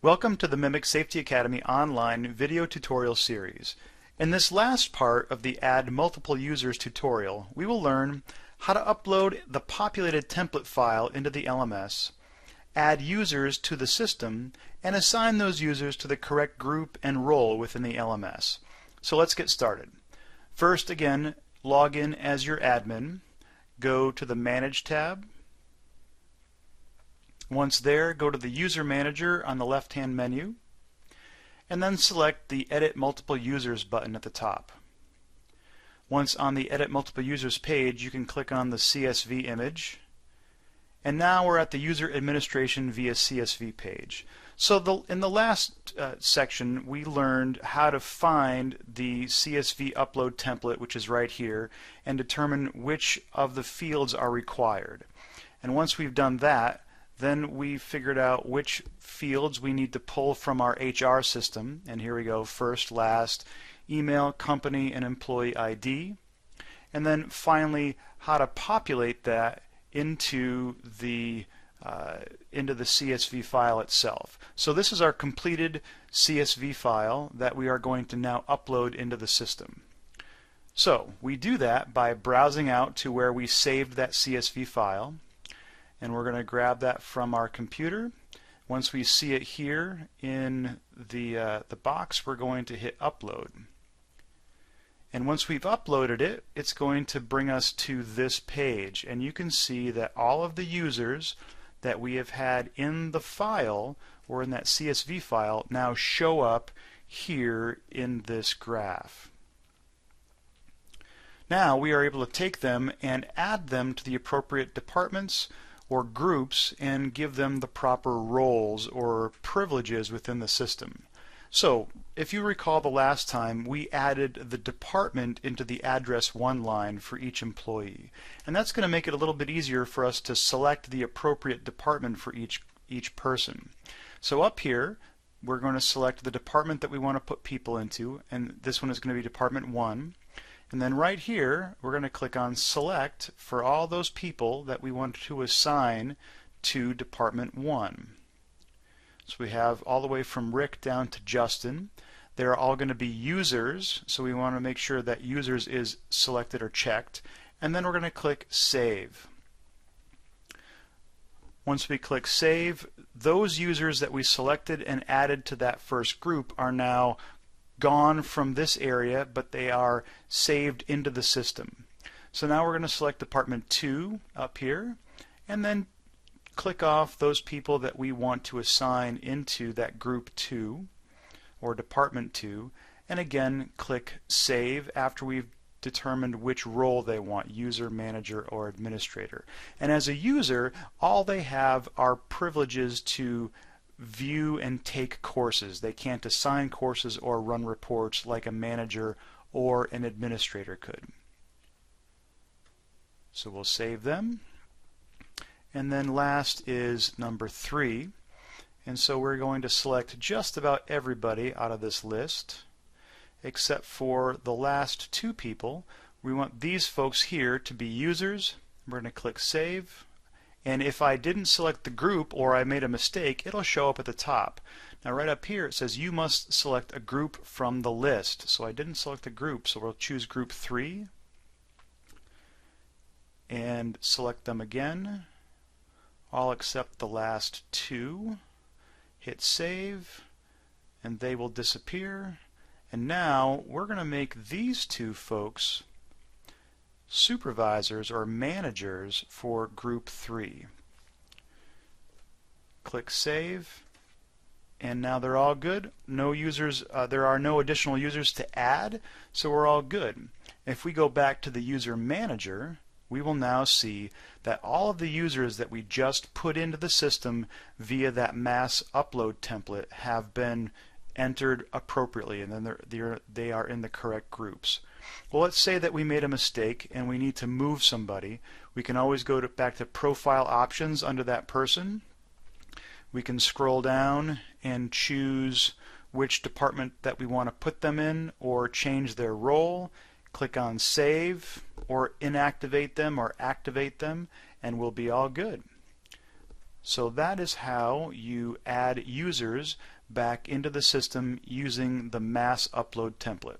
Welcome to the Mimic Safety Academy online video tutorial series. In this last part of the Add Multiple Users tutorial, we will learn how to upload the populated template file into the LMS, add users to the system, and assign those users to the correct group and role within the LMS. So let's get started. First, again, log in as your admin. Go to the Manage tab. Once there, go to the User Manager on the left-hand menu, and then select the Edit Multiple Users button at the top. Once on the Edit Multiple Users page, you can click on the CSV image, and now we're at the User Administration via CSV page. So in the last section, we learned how to find the CSV upload template, which is right here, and determine which of the fields are required. And once we've done that, then we figured out which fields we need to pull from our HR system, and here we go: first, last, email, company, and employee ID, and then finally how to populate that into the CSV file itself. So this is our completed CSV file that we are going to now upload into the system. So we do that by browsing out to where we saved that CSV file, and we're going to grab that from our computer. Once we see it here in the box, we're going to hit upload. And once we've uploaded it, it's going to bring us to this page, and you can see that all of the users that we have had in the file or in that CSV file now show up here in this graph. Now we are able to take them and add them to the appropriate departments or groups and give them the proper roles or privileges within the system. So if you recall the last time, we added the department into the address 1 line for each employee, and that's going to make it a little bit easier for us to select the appropriate department for each person. So up here we're going to select the department that we want to put people into, and this one is going to be department 1. And then right here, we're going to click on Select for all those people that we want to assign to Department 1. So we have all the way from Rick down to Justin. They're all going to be users, so we want to make sure that users is selected or checked. And then we're going to click Save. Once we click Save, those users that we selected and added to that first group are now gone from this area, but they are saved into the system. So now we're going to select Department 2 up here, and then click off those people that we want to assign into that Group 2 or Department 2, and again click Save after we've determined which role they want: user, manager, or administrator. And as a user, all they have are privileges to view and take courses. They can't assign courses or run reports like a manager or an administrator could. So we'll save them. And then last is number 3. And so we're going to select just about everybody out of this list, except for the last 2 people. We want these folks here to be users. We're going to click Save. And if I didn't select the group or I made a mistake, it'll show up at the top. Now right up here it says you must select a group from the list. So I didn't select a group, so we'll choose Group 3 and select them again, all except the last 2. Hit Save, and they will disappear. And now we're going to make these 2 folks supervisors or managers for Group 3. Click Save, and now they're all good. No users, there are no additional users to add, so we're all good. If we go back to the User Manager, we will now see that all of the users that we just put into the system via that mass upload template have been entered appropriately, and then they are in the correct groups. Well, let's say that we made a mistake and we need to move somebody. We can always go back to Profile Options under that person. We can scroll down and choose which department that we want to put them in or change their role. Click on Save or inactivate them or activate them, and we'll be all good. So that is how you add users back into the system using the mass upload template.